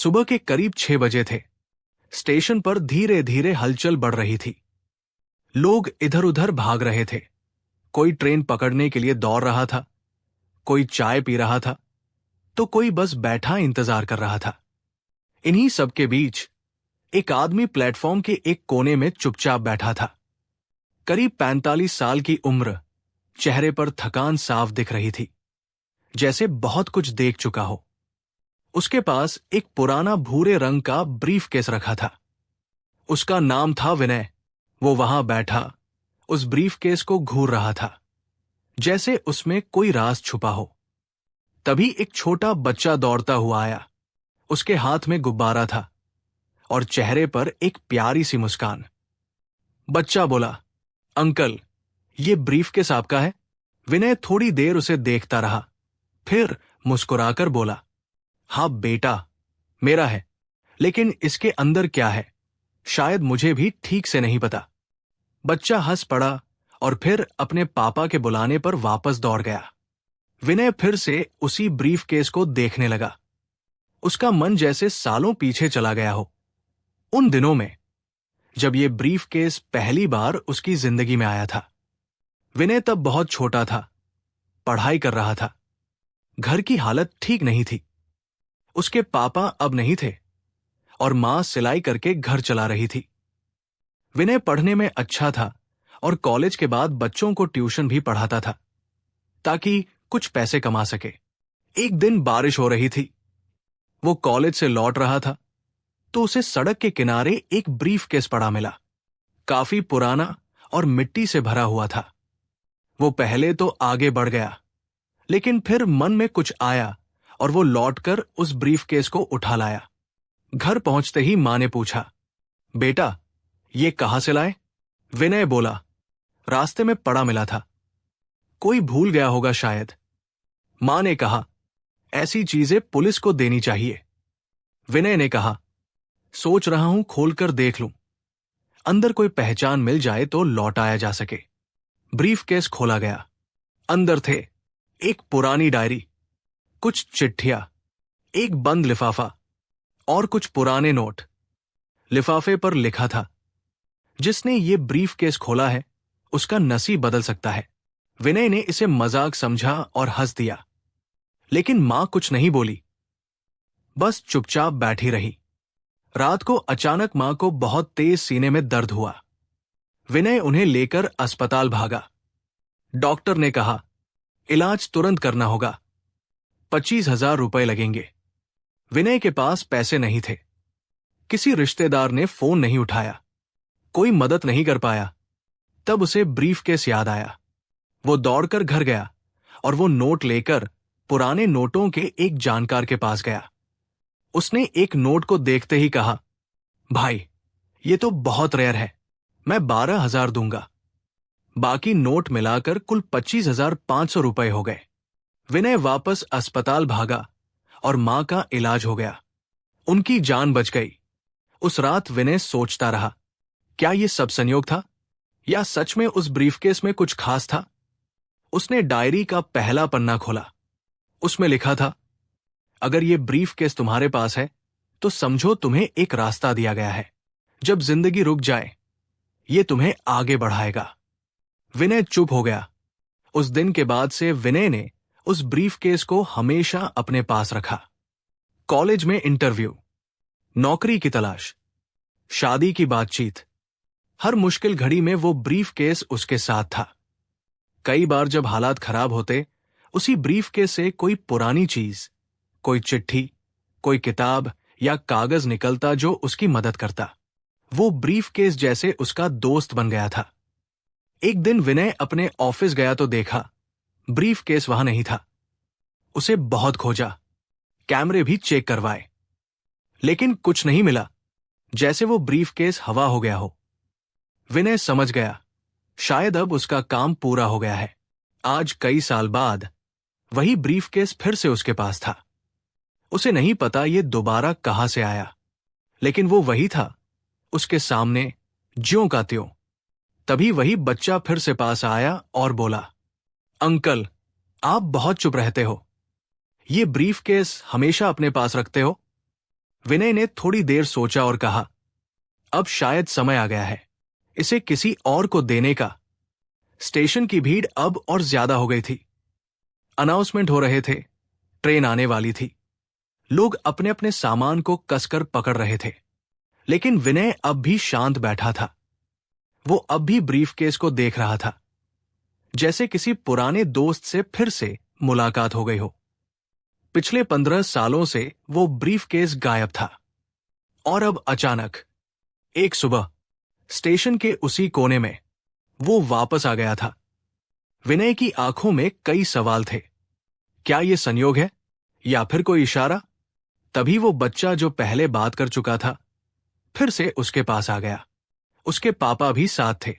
सुबह के करीब 6 बजे थे। स्टेशन पर धीरे धीरे हलचल बढ़ रही थी। लोग इधर उधर भाग रहे थे। कोई ट्रेन पकड़ने के लिए दौड़ रहा था, कोई चाय पी रहा था, तो कोई बस बैठा इंतजार कर रहा था। इन्हीं सब के बीच एक आदमी प्लेटफॉर्म के एक कोने में चुपचाप बैठा था। करीब 45 साल की उम्र, चेहरे पर थकान साफ दिख रही थी, जैसे बहुत कुछ देख चुका हो। उसके पास एक पुराना भूरे रंग का ब्रीफ केस रखा था। उसका नाम था विनय। वो वहां बैठा उस ब्रीफ केस को घूर रहा था, जैसे उसमें कोई राज छुपा हो। तभी एक छोटा बच्चा दौड़ता हुआ आया। उसके हाथ में गुब्बारा था और चेहरे पर एक प्यारी सी मुस्कान। बच्चा बोला, अंकल, ये ब्रीफ केस आपका है? विनय थोड़ी देर उसे देखता रहा, फिर मुस्कुराकर बोला, हाँ बेटा, मेरा है, लेकिन इसके अंदर क्या है शायद मुझे भी ठीक से नहीं पता। बच्चा हंस पड़ा और फिर अपने पापा के बुलाने पर वापस दौड़ गया। विनय फिर से उसी ब्रीफ केस को देखने लगा। उसका मन जैसे सालों पीछे चला गया हो, उन दिनों में जब ये ब्रीफ केस पहली बार उसकी जिंदगी में आया था। विनय तब बहुत छोटा था, पढ़ाई कर रहा था। घर की हालत ठीक नहीं थी। उसके पापा अब नहीं थे और मां सिलाई करके घर चला रही थी। विनय पढ़ने में अच्छा था और कॉलेज के बाद बच्चों को ट्यूशन भी पढ़ाता था ताकि कुछ पैसे कमा सके। एक दिन बारिश हो रही थी। वो कॉलेज से लौट रहा था तो उसे सड़क के किनारे एक ब्रीफ केस पड़ा मिला। काफी पुराना और मिट्टी से भरा हुआ था। वो पहले तो आगे बढ़ गया, लेकिन फिर मन में कुछ आया और वो लौटकर उस ब्रीफ केस को उठा लाया। घर पहुंचते ही मां ने पूछा, बेटा, ये कहां से लाए? विनय बोला, रास्ते में पड़ा मिला था, कोई भूल गया होगा शायद। मां ने कहा, ऐसी चीजें पुलिस को देनी चाहिए। विनय ने कहा, सोच रहा हूं खोलकर देख लूं, अंदर कोई पहचान मिल जाए तो लौटाया जा सके। ब्रीफ केस खोला गया। अंदर थे एक पुरानी डायरी, कुछ चिट्ठियां, एक बंद लिफाफा और कुछ पुराने नोट। लिफाफे पर लिखा था, जिसने ये ब्रीफ केस खोला है उसका नसीब बदल सकता है। विनय ने इसे मजाक समझा और हंस दिया, लेकिन मां कुछ नहीं बोली, बस चुपचाप बैठी रही। रात को अचानक मां को बहुत तेज सीने में दर्द हुआ। विनय उन्हें लेकर अस्पताल भागा। डॉक्टर ने कहा, इलाज तुरंत करना होगा, 25,000 रुपए लगेंगे। विनय के पास पैसे नहीं थे। किसी रिश्तेदार ने फोन नहीं उठाया, कोई मदद नहीं कर पाया। तब उसे ब्रीफ केस याद आया। वो दौड़कर घर गया और वो नोट लेकर पुराने नोटों के एक जानकार के पास गया। उसने एक नोट को देखते ही कहा, भाई, ये तो बहुत रेयर है, मैं 12,000 दूंगा। बाकी नोट मिलाकर कुल 25,500 रुपए हो गए। विनय वापस अस्पताल भागा और मां का इलाज हो गया। उनकी जान बच गई। उस रात विनय सोचता रहा, क्या ये सब संयोग था या सच में उस ब्रीफकेस में कुछ खास था? उसने डायरी का पहला पन्ना खोला। उसमें लिखा था, अगर ये ब्रीफकेस तुम्हारे पास है तो समझो तुम्हें एक रास्ता दिया गया है। जब जिंदगी रुक जाए, ये तुम्हें आगे बढ़ाएगा। विनय चुप हो गया। उस दिन के बाद से विनय ने उस ब्रीफकेस को हमेशा अपने पास रखा। कॉलेज में इंटरव्यू, नौकरी की तलाश, शादी की बातचीत, हर मुश्किल घड़ी में वो ब्रीफकेस उसके साथ था। कई बार जब हालात खराब होते, उसी ब्रीफकेस से कोई पुरानी चीज, कोई चिट्ठी, कोई किताब या कागज निकलता जो उसकी मदद करता। वो ब्रीफकेस जैसे उसका दोस्त बन गया था। एक दिन विनय अपने ऑफिस गया तो देखा, ब्रीफकेस वहां नहीं था। उसे बहुत खोजा, कैमरे भी चेक करवाए, लेकिन कुछ नहीं मिला, जैसे वो ब्रीफकेस हवा हो गया हो। विनय समझ गया, शायद अब उसका काम पूरा हो गया है। आज कई साल बाद वही ब्रीफकेस फिर से उसके पास था। उसे नहीं पता ये दोबारा कहां से आया, लेकिन वो वही था, उसके सामने, ज्यों का त्यों। तभी वही बच्चा फिर से पास आया और बोला, अंकल, आप बहुत चुप रहते हो, ये ब्रीफकेस हमेशा अपने पास रखते हो? विनय ने थोड़ी देर सोचा और कहा, अब शायद समय आ गया है इसे किसी और को देने का। स्टेशन की भीड़ अब और ज्यादा हो गई थी। अनाउंसमेंट हो रहे थे, ट्रेन आने वाली थी। लोग अपने अपने सामान को कसकर पकड़ रहे थे, लेकिन विनय अब भी शांत बैठा था। वो अब भी ब्रीफकेस को देख रहा था, जैसे किसी पुराने दोस्त से फिर से मुलाकात हो गई हो। पिछले 15 सालों से वो ब्रीफकेस गायब था, और अब अचानक एक सुबह स्टेशन के उसी कोने में वो वापस आ गया था। विनय की आंखों में कई सवाल थे। क्या ये संयोग है या फिर कोई इशारा? तभी वो बच्चा जो पहले बात कर चुका था फिर से उसके पास आ गया। उसके पापा भी साथ थे।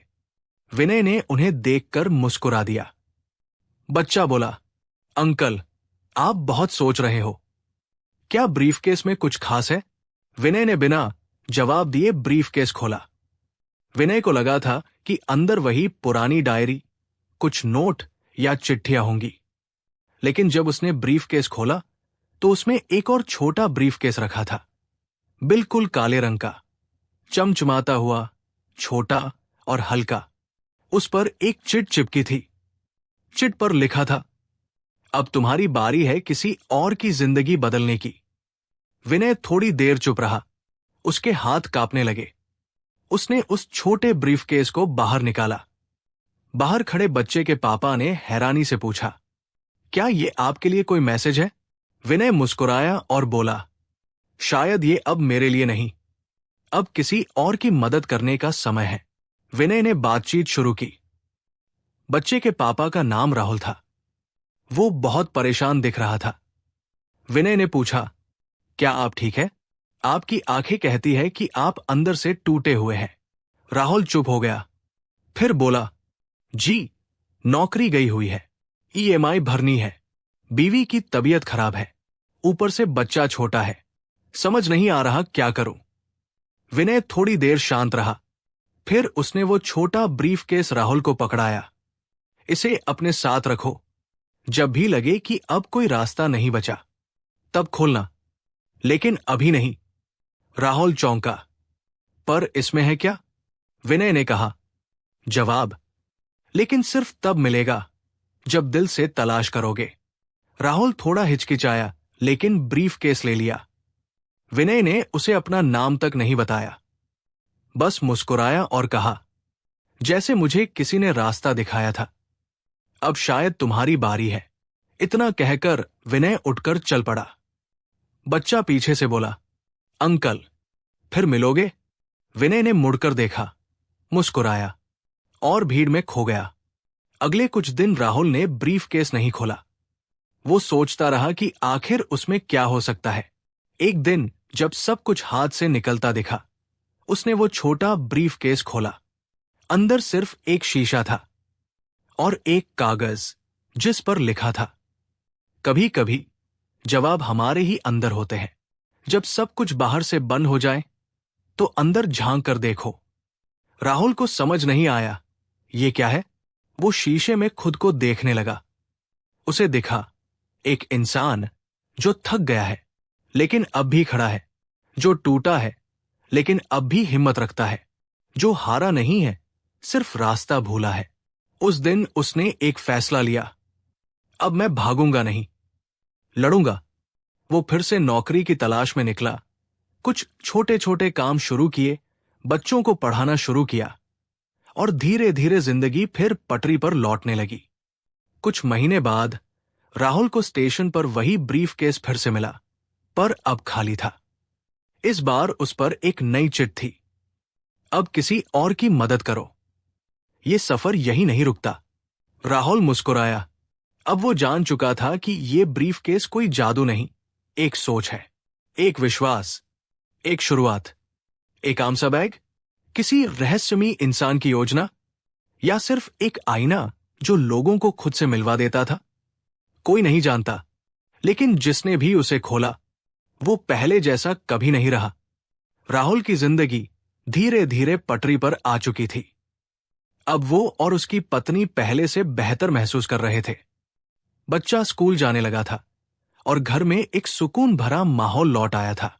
विनय ने उन्हें देखकर मुस्कुरा दिया। बच्चा बोला, अंकल, आप बहुत सोच रहे हो। क्या ब्रीफकेस में कुछ खास है? विनय ने बिना जवाब दिए ब्रीफकेस खोला। विनय को लगा था कि अंदर वही पुरानी डायरी, कुछ नोट या चिट्ठियां होंगी। लेकिन जब उसने ब्रीफकेस खोला तो उसमें एक और छोटा ब्रीफकेस रखा था, बिल्कुल काले रंग का, चमचमाता हुआ, छोटा और हल्का। उस पर एक चिट चिपकी थी। चिट पर लिखा था, अब तुम्हारी बारी है किसी और की जिंदगी बदलने की। विनय थोड़ी देर चुप रहा। उसके हाथ कांपने लगे। उसने उस छोटे ब्रीफकेस को बाहर निकाला। बाहर खड़े बच्चे के पापा ने हैरानी से पूछा, क्या ये आपके लिए कोई मैसेज है? विनय मुस्कुराया और बोला, शायद ये अब मेरे लिए नहीं, अब किसी और की मदद करने का समय है। विनय ने बातचीत शुरू की। बच्चे के पापा का नाम राहुल था। वो बहुत परेशान दिख रहा था। विनय ने पूछा, क्या आप ठीक है? आपकी आंखें कहती है कि आप अंदर से टूटे हुए हैं। राहुल चुप हो गया, फिर बोला, जी, नौकरी गई हुई है, ईएमआई भरनी है, बीवी की तबीयत खराब है, ऊपर से बच्चा छोटा है, समझ नहीं आ रहा क्या करूं। विनय थोड़ी देर शांत रहा। फिर उसने वो छोटा ब्रीफकेस राहुल को पकड़ाया। इसे अपने साथ रखो। जब भी लगे कि अब कोई रास्ता नहीं बचा, तब खोलना, लेकिन अभी नहीं। राहुल चौंका, पर इसमें है क्या? विनय ने कहा, जवाब, लेकिन सिर्फ तब मिलेगा जब दिल से तलाश करोगे। राहुल थोड़ा हिचकिचाया, लेकिन ब्रीफकेस ले लिया। विनय ने उसे अपना नाम तक नहीं बताया, बस मुस्कुराया और कहा, जैसे मुझे किसी ने रास्ता दिखाया था। अब शायद तुम्हारी बारी है। इतना कहकर विनय उठकर चल पड़ा। बच्चा पीछे से बोला, अंकल, फिर मिलोगे? विनय ने मुड़कर देखा, मुस्कुराया और भीड़ में खो गया। अगले कुछ दिन राहुल ने ब्रीफकेस नहीं खोला। वो सोचता रहा कि आखिर उसमें क्या हो सकता है। एक दिन जब सब कुछ हाथ से निकलता दिखा, उसने वो छोटा ब्रीफकेस खोला। अंदर सिर्फ एक शीशा था और एक कागज जिस पर लिखा था, कभी कभी जवाब हमारे ही अंदर होते हैं। जब सब कुछ बाहर से बंद हो जाए तो अंदर झांक कर देखो। राहुल को समझ नहीं आया ये क्या है। वो शीशे में खुद को देखने लगा। उसे दिखा एक इंसान जो थक गया है लेकिन अब भी खड़ा है, जो टूटा है लेकिन अब भी हिम्मत रखता है, जो हारा नहीं है, सिर्फ रास्ता भूला है। उस दिन उसने एक फैसला लिया, अब मैं भागूंगा नहीं, लड़ूंगा। वो फिर से नौकरी की तलाश में निकला। कुछ छोटे छोटे काम शुरू किए, बच्चों को पढ़ाना शुरू किया, और धीरे धीरे जिंदगी फिर पटरी पर लौटने लगी। कुछ महीने बाद राहुल को स्टेशन पर वही ब्रीफकेस फिर से मिला, पर अब खाली था। इस बार उस पर एक नई चिट थी, अब किसी और की मदद करो, ये सफर यही नहीं रुकता। राहुल मुस्कुराया। अब वो जान चुका था कि ये ब्रीफकेस कोई जादू नहीं, एक सोच है, एक विश्वास, एक शुरुआत। एक आम सा बैग, किसी रहस्यमयी इंसान की योजना, या सिर्फ एक आईना जो लोगों को खुद से मिलवा देता था? कोई नहीं जानता, लेकिन जिसने भी उसे खोला वो पहले जैसा कभी नहीं रहा। राहुल की जिंदगी धीरे धीरे पटरी पर आ चुकी थी। अब वो और उसकी पत्नी पहले से बेहतर महसूस कर रहे थे। बच्चा स्कूल जाने लगा था और घर में एक सुकून भरा माहौल लौट आया था।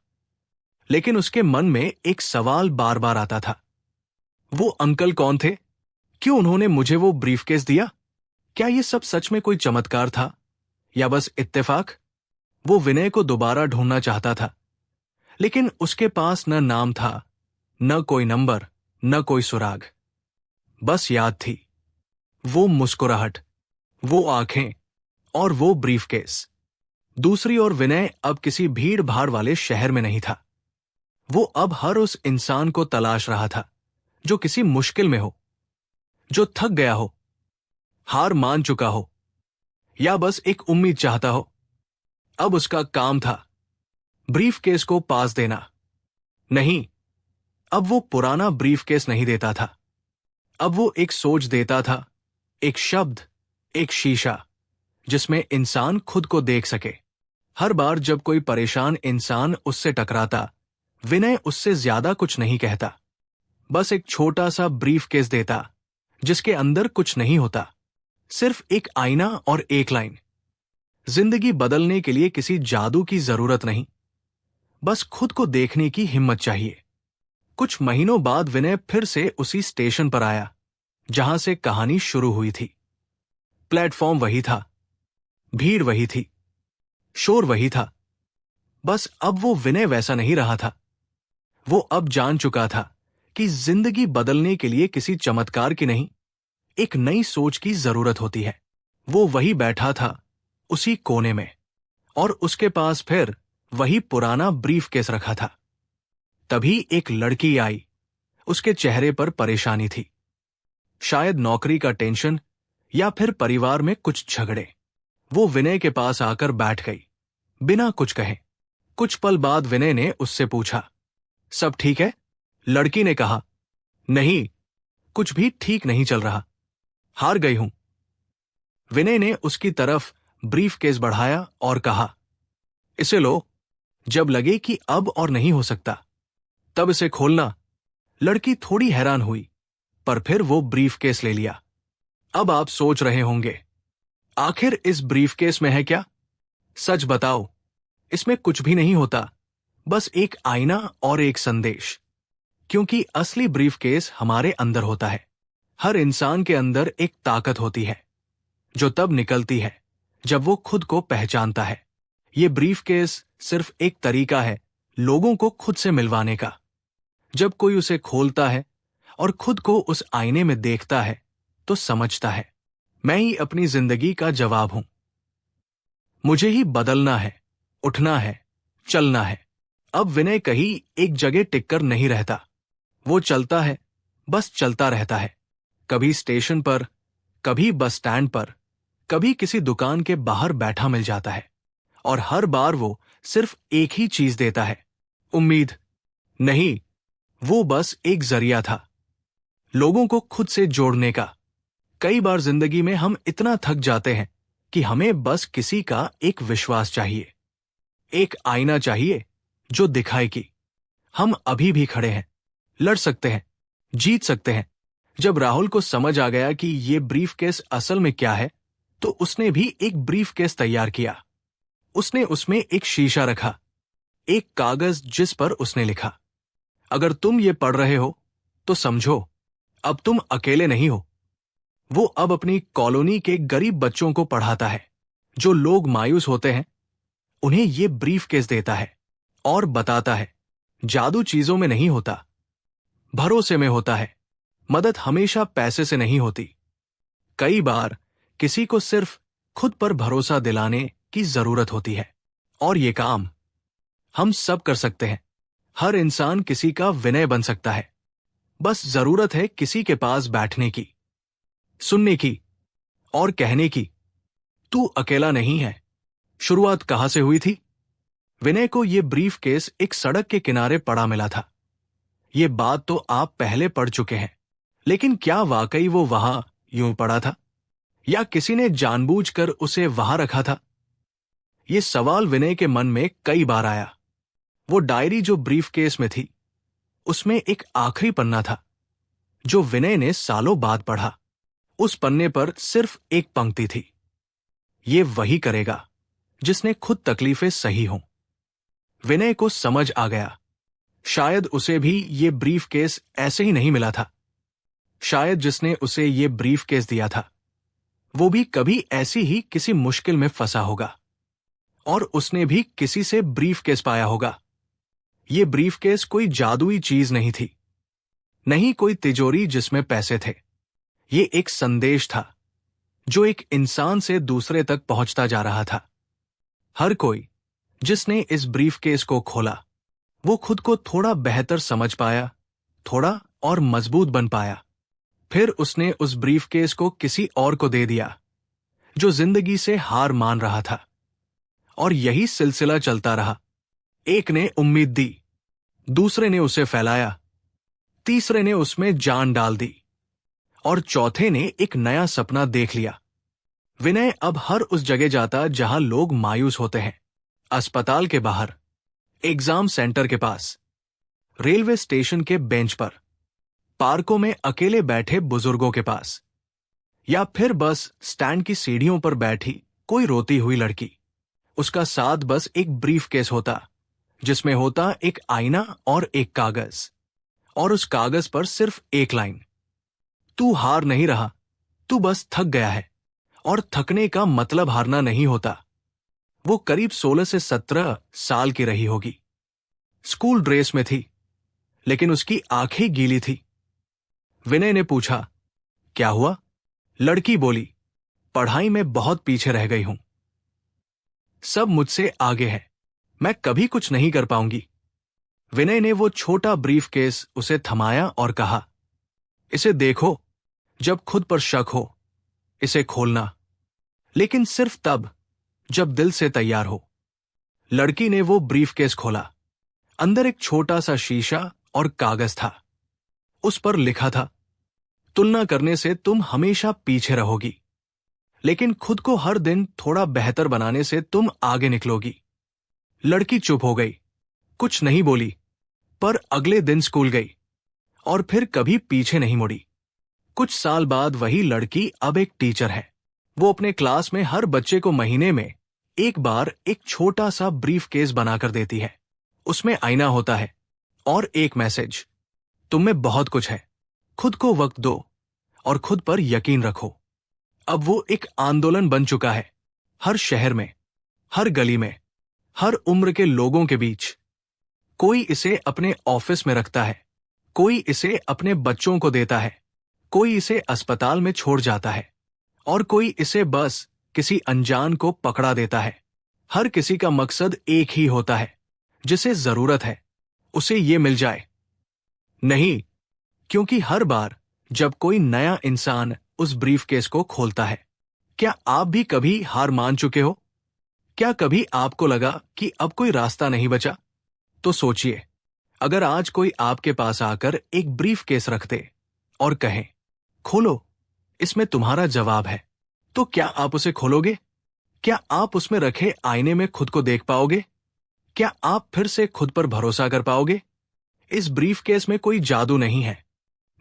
लेकिन उसके मन में एक सवाल बार बार आता था। वो अंकल कौन थे? क्यों उन्होंने मुझे वो ब्रीफकेस दिया? क्या ये सब सच में कोई चमत्कार था या बस इत्तेफाक? वो विनय को दोबारा ढूंढना चाहता था, लेकिन उसके पास न नाम था, न कोई नंबर, न कोई सुराग। बस याद थी, वो मुस्कुराहट, वो आंखें और वो ब्रीफकेस। दूसरी ओर विनय अब किसी भीड़ भाड़ वाले शहर में नहीं था। वो अब हर उस इंसान को तलाश रहा था जो किसी मुश्किल में हो, जो थक गया हो, हार मान चुका हो, या बस एक उम्मीद चाहता हो। अब उसका काम था ब्रीफकेस को पास देना। नहीं, अब वो पुराना ब्रीफकेस नहीं देता था। अब वो एक सोच देता था, एक शब्द, एक शीशा, जिसमें इंसान खुद को देख सके। हर बार जब कोई परेशान इंसान उससे टकराता, विनय उससे ज्यादा कुछ नहीं कहता, बस एक छोटा सा ब्रीफकेस देता जिसके अंदर कुछ नहीं होता, सिर्फ एक आईना और एक लाइन। जिंदगी बदलने के लिए किसी जादू की जरूरत नहीं, बस खुद को देखने की हिम्मत चाहिए। कुछ महीनों बाद विनय फिर से उसी स्टेशन पर आया जहां से कहानी शुरू हुई थी। प्लेटफॉर्म वही था, भीड़ वही थी, शोर वही था। बस अब वो विनय वैसा नहीं रहा था। वो अब जान चुका था कि जिंदगी बदलने के लिए किसी चमत्कार की नहीं, एक नई सोच की जरूरत होती है। वो वही बैठा था, उसी कोने में, और उसके पास फिर वही पुराना ब्रीफकेस रखा था। तभी एक लड़की आई। उसके चेहरे पर परेशानी थी, शायद नौकरी का टेंशन या फिर परिवार में कुछ झगड़े। वो विनय के पास आकर बैठ गई, बिना कुछ कहे। कुछ पल बाद विनय ने उससे पूछा, सब ठीक है? लड़की ने कहा, नहीं, कुछ भी ठीक नहीं चल रहा, हार गई हूं। विनय ने उसकी तरफ ब्रीफकेस बढ़ाया और कहा, इसे लो, जब लगे कि अब और नहीं हो सकता, तब इसे खोलना। लड़की थोड़ी हैरान हुई, पर फिर वो ब्रीफकेस ले लिया। अब आप सोच रहे होंगे, आखिर इस ब्रीफकेस में है क्या? सच बताओ, इसमें कुछ भी नहीं होता, बस एक आईना और एक संदेश। क्योंकि असली ब्रीफकेस हमारे अंदर होता है। हर इंसान के अंदर एक ताकत होती है जो तब निकलती है जब वो खुद को पहचानता है। ये ब्रीफकेस सिर्फ एक तरीका है लोगों को खुद से मिलवाने का। जब कोई उसे खोलता है और खुद को उस आईने में देखता है, तो समझता है, मैं ही अपनी जिंदगी का जवाब हूं। मुझे ही बदलना है, उठना है, चलना है। अब विनय कहीं एक जगह टिककर नहीं रहता। वो चलता है, बस चलता रहता है। कभी स्टेशन पर, कभी बस स्टैंड पर, कभी किसी दुकान के बाहर बैठा मिल जाता है। और हर बार वो सिर्फ एक ही चीज देता है, उम्मीद नहीं। वो बस एक जरिया था, लोगों को खुद से जोड़ने का। कई बार जिंदगी में हम इतना थक जाते हैं कि हमें बस किसी का एक विश्वास चाहिए, एक आईना चाहिए जो दिखाए कि हम अभी भी खड़े हैं, लड़ सकते हैं, जीत सकते हैं। जब राहुल को समझ आ गया कि ये ब्रीफकेस असल में क्या है, तो उसने भी एक ब्रीफकेस तैयार किया। उसने उसमें एक शीशा रखा, एक कागज जिस पर उसने लिखा, अगर तुम ये पढ़ रहे हो तो समझो, अब तुम अकेले नहीं हो। वो अब अपनी कॉलोनी के गरीब बच्चों को पढ़ाता है। जो लोग मायूस होते हैं, उन्हें ये ब्रीफकेस देता है और बताता है, जादू चीजों में नहीं होता, भरोसे में होता है। मदद हमेशा पैसे से नहीं होती। कई बार किसी को सिर्फ खुद पर भरोसा दिलाने की जरूरत होती है। और ये काम हम सब कर सकते हैं। हर इंसान किसी का विनय बन सकता है। बस जरूरत है किसी के पास बैठने की, सुनने की और कहने की, तू अकेला नहीं है। शुरुआत कहां से हुई थी? विनय को यह ब्रीफकेस एक सड़क के किनारे पड़ा मिला था। ये बात तो आप पहले पढ़ चुके हैं, लेकिन क्या वाकई वो वहां यूं पड़ा था, या किसी ने जानबूझकर उसे वहां रखा था? ये सवाल विनय के मन में कई बार आया। वो डायरी जो ब्रीफकेस में थी, उसमें एक आखिरी पन्ना था जो विनय ने सालों बाद पढ़ा। उस पन्ने पर सिर्फ एक पंक्ति थी, ये वही करेगा जिसने खुद तकलीफें सही हों। विनय को समझ आ गया, शायद उसे भी ये ब्रीफ केस ऐसे ही नहीं मिला था। शायद जिसने उसे ये ब्रीफ केस दिया था वो भी कभी ऐसी ही किसी मुश्किल में फंसा होगा और उसने भी किसी से ब्रीफ केस पाया होगा। ये ब्रीफ केस कोई जादुई चीज नहीं थी, नहीं कोई तिजोरी जिसमें पैसे थे। ये एक संदेश था जो एक इंसान से दूसरे तक पहुंचता जा रहा था। हर कोई जिसने इस ब्रीफ केस को खोला वो खुद को थोड़ा बेहतर समझ पाया, थोड़ा और मजबूत बन पाया। फिर उसने उस ब्रीफ केस को किसी और को दे दिया जो जिंदगी से हार मान रहा था। और यही सिलसिला चलता रहा। एक ने उम्मीद दी, दूसरे ने उसे फैलाया, तीसरे ने उसमें जान डाल दी और चौथे ने एक नया सपना देख लिया। विनय अब हर उस जगह जाता जहां लोग मायूस होते हैं। अस्पताल के बाहर, एग्जाम सेंटर के पास, रेलवे स्टेशन के बेंच पर, पार्कों में अकेले बैठे बुजुर्गों के पास, या फिर बस स्टैंड की सीढ़ियों पर बैठी कोई रोती हुई लड़की। उसका साथ बस एक ब्रीफ केस होता जिसमें होता एक आईना और एक कागज, और उस कागज पर सिर्फ एक लाइन, तू हार नहीं रहा, तू बस थक गया है। और थकने का मतलब हारना नहीं होता। वो करीब 16 से 17 साल की रही होगी। स्कूल ड्रेस में थी, लेकिन उसकी आंखें गीली थी। विनय ने पूछा, क्या हुआ? लड़की बोली, पढ़ाई में बहुत पीछे रह गई हूं। सब मुझसे आगे है, मैं कभी कुछ नहीं कर पाऊंगी। विनय ने वो छोटा ब्रीफ केस उसे थमाया और कहा, इसे देखो, जब खुद पर शक हो इसे खोलना, लेकिन सिर्फ तब जब दिल से तैयार हो। लड़की ने वो ब्रीफ केस खोला। अंदर एक छोटा सा शीशा और कागज था। उस पर लिखा था, तुलना करने से तुम हमेशा पीछे रहोगी, लेकिन खुद को हर दिन थोड़ा बेहतर बनाने से तुम आगे निकलोगी। लड़की चुप हो गई, कुछ नहीं बोली, पर अगले दिन स्कूल गई और फिर कभी पीछे नहीं मुड़ी। कुछ साल बाद वही लड़की अब एक टीचर है। वो अपने क्लास में हर बच्चे को महीने में एक बार एक छोटा सा ब्रीफ केस बनाकर देती है। उसमें आईना होता है और एक मैसेज, तुम में बहुत कुछ है, खुद को वक्त दो और खुद पर यकीन रखो। अब वो एक आंदोलन बन चुका है। हर शहर में, हर गली में, हर उम्र के लोगों के बीच। कोई इसे अपने ऑफिस में रखता है, कोई इसे अपने बच्चों को देता है, कोई इसे अस्पताल में छोड़ जाता है और कोई इसे बस किसी अनजान को पकड़ा देता है। हर किसी का मकसद एक ही होता है, जिसे जरूरत है उसे ये मिल जाए। नहीं, क्योंकि हर बार जब कोई नया इंसान उस ब्रीफ केस को खोलता है, क्या आप भी कभी हार मान चुके हो? क्या कभी आपको लगा कि अब कोई रास्ता नहीं बचा? तो सोचिए, अगर आज कोई आपके पास आकर एक ब्रीफ केस रख दे और कहे, खोलो, इसमें तुम्हारा जवाब है, तो क्या आप उसे खोलोगे? क्या आप उसमें रखे आईने में खुद को देख पाओगे? क्या आप फिर से खुद पर भरोसा कर पाओगे? इस ब्रीफ केस में कोई जादू नहीं है।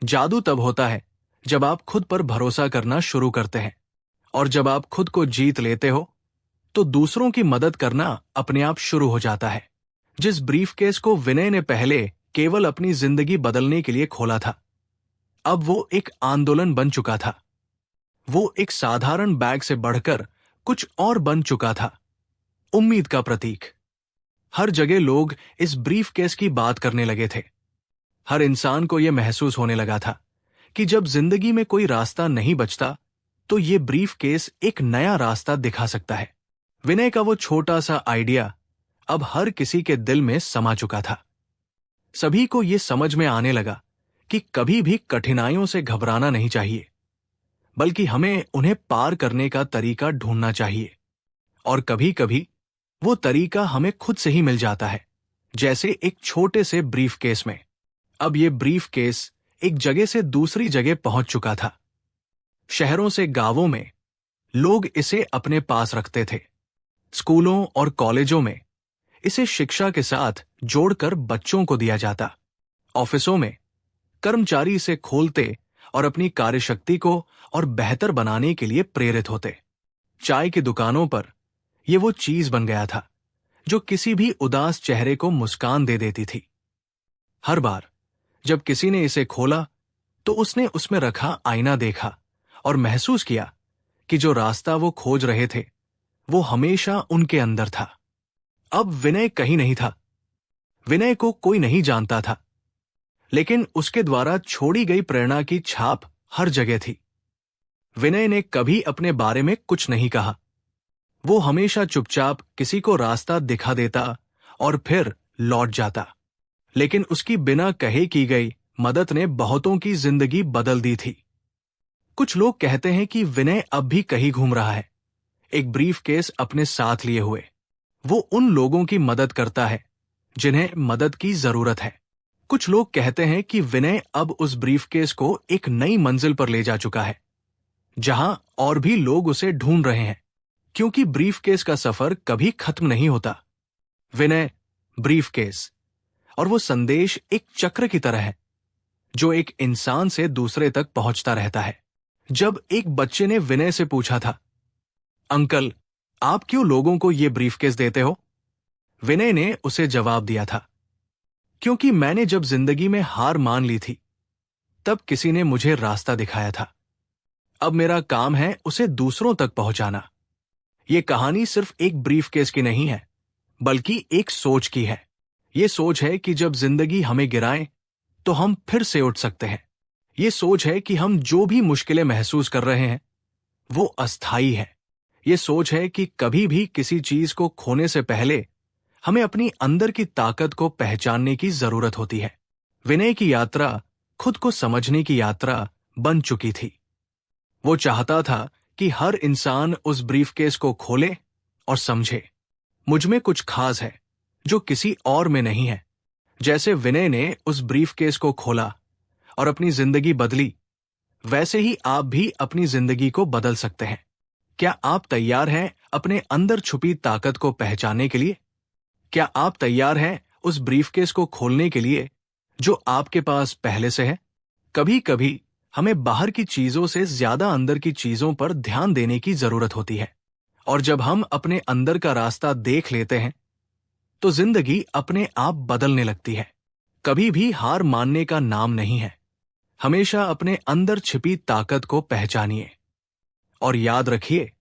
जादू तब होता है जब आप खुद पर भरोसा करना शुरू करते हैं, और जब आप खुद को जीत लेते हो तो दूसरों की मदद करना अपने आप शुरू हो जाता है। जिस ब्रीफ केस को विनय ने पहले केवल अपनी जिंदगी बदलने के लिए खोला था, अब वो एक आंदोलन बन चुका था। वो एक साधारण बैग से बढ़कर कुछ और बन चुका था, उम्मीद का प्रतीक। हर जगह लोग इस ब्रीफ केस की बात करने लगे थे। हर इंसान को यह महसूस होने लगा था कि जब जिंदगी में कोई रास्ता नहीं बचता तो ये ब्रीफ केस एक नया रास्ता दिखा सकता है। विनय का वो छोटा सा आइडिया अब हर किसी के दिल में समा चुका था। सभी को ये समझ में आने लगा कि कभी भी कठिनाइयों से घबराना नहीं चाहिए, बल्कि हमें उन्हें पार करने का तरीका ढूंढना चाहिए। और कभी कभी वो तरीका हमें खुद से ही मिल जाता है, जैसे एक छोटे से ब्रीफ केस में। अब ये ब्रीफ केस एक जगह से दूसरी जगह पहुंच चुका था। शहरों से गांवों में लोग इसे अपने पास रखते थे। स्कूलों और कॉलेजों में इसे शिक्षा के साथ जोड़कर बच्चों को दिया जाता। ऑफिसों में कर्मचारी इसे खोलते और अपनी कार्यशक्ति को और बेहतर बनाने के लिए प्रेरित होते। चाय की दुकानों पर यह वो चीज बन गया था जो किसी भी उदास चेहरे को मुस्कान दे देती थी। हर बार जब किसी ने इसे खोला तो उसने उसमें रखा आईना देखा और महसूस किया कि जो रास्ता वो खोज रहे थे वो हमेशा उनके अंदर था। अब विनय कहीं नहीं था। विनय को कोई नहीं जानता था, लेकिन उसके द्वारा छोड़ी गई प्रेरणा की छाप हर जगह थी। विनय ने कभी अपने बारे में कुछ नहीं कहा। वो हमेशा चुपचाप किसी को रास्ता दिखा देता और फिर लौट जाता, लेकिन उसकी बिना कहे की गई मदद ने बहुतों की जिंदगी बदल दी थी। कुछ लोग कहते हैं कि विनय अब भी कहीं घूम रहा है, एक ब्रीफ केस अपने साथ लिए हुए। वो उन लोगों की मदद करता है जिन्हें मदद की जरूरत है। कुछ लोग कहते हैं कि विनय अब उस ब्रीफ केस को एक नई मंजिल पर ले जा चुका है, जहां और भी लोग उसे ढूंढ रहे हैं, क्योंकि ब्रीफ केस का सफर कभी खत्म नहीं होता। विनय, ब्रीफ केस और वो संदेश एक चक्र की तरह है जो एक इंसान से दूसरे तक पहुंचता रहता है। जब एक बच्चे ने विनय से पूछा था, अंकल, आप क्यों लोगों को ये ब्रीफकेस देते हो? विनय ने उसे जवाब दिया था, क्योंकि मैंने जब जिंदगी में हार मान ली थी तब किसी ने मुझे रास्ता दिखाया था। अब मेरा काम है उसे दूसरों तक पहुंचाना। ये कहानी सिर्फ एक ब्रीफकेस की नहीं है, बल्कि एक सोच की है। ये सोच है कि जब जिंदगी हमें गिराए तो हम फिर से उठ सकते हैं। ये सोच है कि हम जो भी मुश्किलें महसूस कर रहे हैं वो अस्थायी है। ये सोच है कि कभी भी किसी चीज को खोने से पहले हमें अपनी अंदर की ताकत को पहचानने की जरूरत होती है। विनय की यात्रा खुद को समझने की यात्रा बन चुकी थी। वो चाहता था कि हर इंसान उस ब्रीफकेस को खोले और समझे, मुझ में कुछ खास है जो किसी और में नहीं है। जैसे विनय ने उस ब्रीफकेस को खोला और अपनी जिंदगी बदली, वैसे ही आप भी अपनी जिंदगी को बदल सकते हैं। क्या आप तैयार हैं अपने अंदर छुपी ताकत को पहचानने के लिए? क्या आप तैयार हैं उस ब्रीफकेस को खोलने के लिए जो आपके पास पहले से है? कभी कभी हमें बाहर की चीजों से ज्यादा अंदर की चीजों पर ध्यान देने की जरूरत होती है, और जब हम अपने अंदर का रास्ता देख लेते हैं तो जिंदगी अपने आप बदलने लगती है। कभी भी हार मानने का नाम नहीं है। हमेशा अपने अंदर छिपी ताकत को पहचानिए और याद रखिए,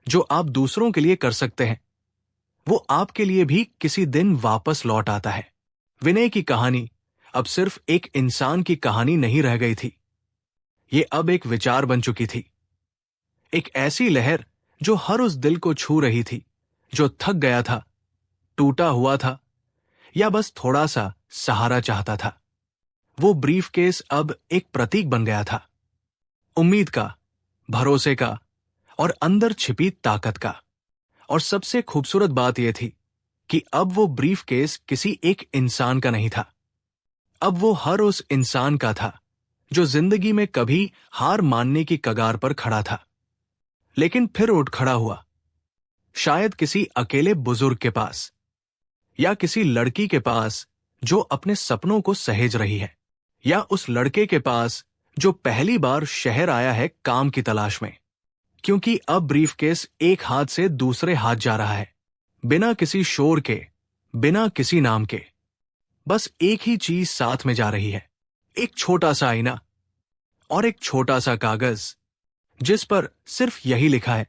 जो आप दूसरों के लिए कर सकते हैं वो आपके लिए भी किसी दिन वापस लौट आता है। विनय की कहानी अब सिर्फ एक इंसान की कहानी नहीं रह गई थी। ये अब एक विचार बन चुकी थी, एक ऐसी लहर जो हर उस दिल को छू रही थी जो थक गया था, टूटा हुआ था या बस थोड़ा सा सहारा चाहता था। वो ब्रीफकेस अब एक प्रतीक बन गया था, उम्मीद का, भरोसे का और अंदर छिपी ताकत का। और सबसे खूबसूरत बात यह थी कि अब वो ब्रीफकेस किसी एक इंसान का नहीं था। अब वो हर उस इंसान का था जो जिंदगी में कभी हार मानने की कगार पर खड़ा था, लेकिन फिर उठ खड़ा हुआ। शायद किसी अकेले बुजुर्ग के पास, या किसी लड़की के पास जो अपने सपनों को सहेज रही है, या उस लड़के के पास जो पहली बार शहर आया है काम की तलाश में। क्योंकि अब ब्रीफकेस एक हाथ से दूसरे हाथ जा रहा है, बिना किसी शोर के, बिना किसी नाम के। बस एक ही चीज साथ में जा रही है, एक छोटा सा आईना और एक छोटा सा कागज जिस पर सिर्फ यही लिखा है,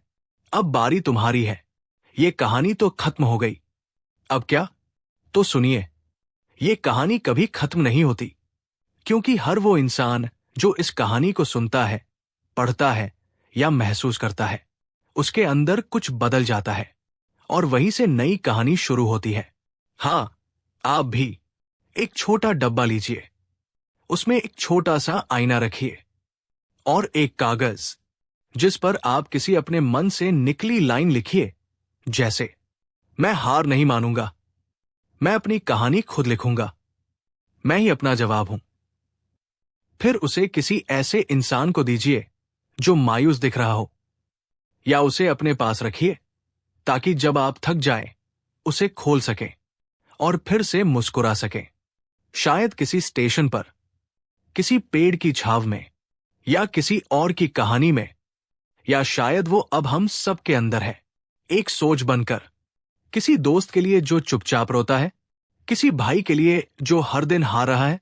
अब बारी तुम्हारी है। ये कहानी तो खत्म हो गई, अब क्या? तो सुनिए, ये कहानी कभी खत्म नहीं होती, क्योंकि हर वो इंसान जो इस कहानी को सुनता है, पढ़ता है या महसूस करता है, उसके अंदर कुछ बदल जाता है और वहीं से नई कहानी शुरू होती है। हां, आप भी एक छोटा डब्बा लीजिए, उसमें एक छोटा सा आईना रखिए और एक कागज जिस पर आप किसी अपने मन से निकली लाइन लिखिए, जैसे, मैं हार नहीं मानूंगा, मैं अपनी कहानी खुद लिखूंगा, मैं ही अपना जवाब हूं। फिर उसे किसी ऐसे इंसान को दीजिए जो मायूस दिख रहा हो, या उसे अपने पास रखिए ताकि जब आप थक जाएं, उसे खोल सकें और फिर से मुस्कुरा सकें। शायद किसी स्टेशन पर, किसी पेड़ की छाव में, या किसी और की कहानी में, या शायद वो अब हम सब के अंदर है, एक सोच बनकर। किसी दोस्त के लिए जो चुपचाप रोता है, किसी भाई के लिए जो हर दिन हार रहा है,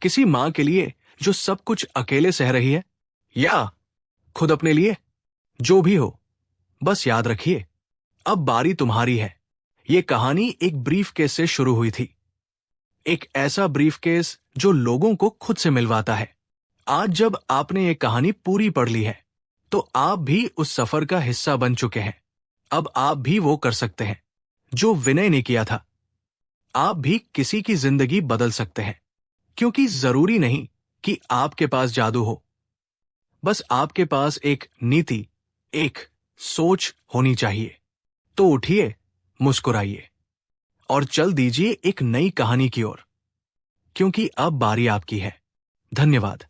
किसी मां के लिए जो सब कुछ अकेले सह रही है, या खुद अपने लिए? जो भी हो, बस याद रखिए, अब बारी तुम्हारी है। ये कहानी एक ब्रीफकेस से शुरू हुई थी, एक ऐसा ब्रीफकेस जो लोगों को खुद से मिलवाता है। आज जब आपने ये कहानी पूरी पढ़ ली है, तो आप भी उस सफर का हिस्सा बन चुके हैं। अब आप भी वो कर सकते हैं जो विनय ने किया था। आप भी किसी की जिंदगी बदल सकते हैं, क्योंकि जरूरी नहीं कि आपके पास जादू हो। बस आपके पास एक नीति, एक सोच होनी चाहिए। तो उठिए, मुस्कुराइए और चल दीजिए एक नई कहानी की ओर, क्योंकि अब बारी आपकी है। धन्यवाद।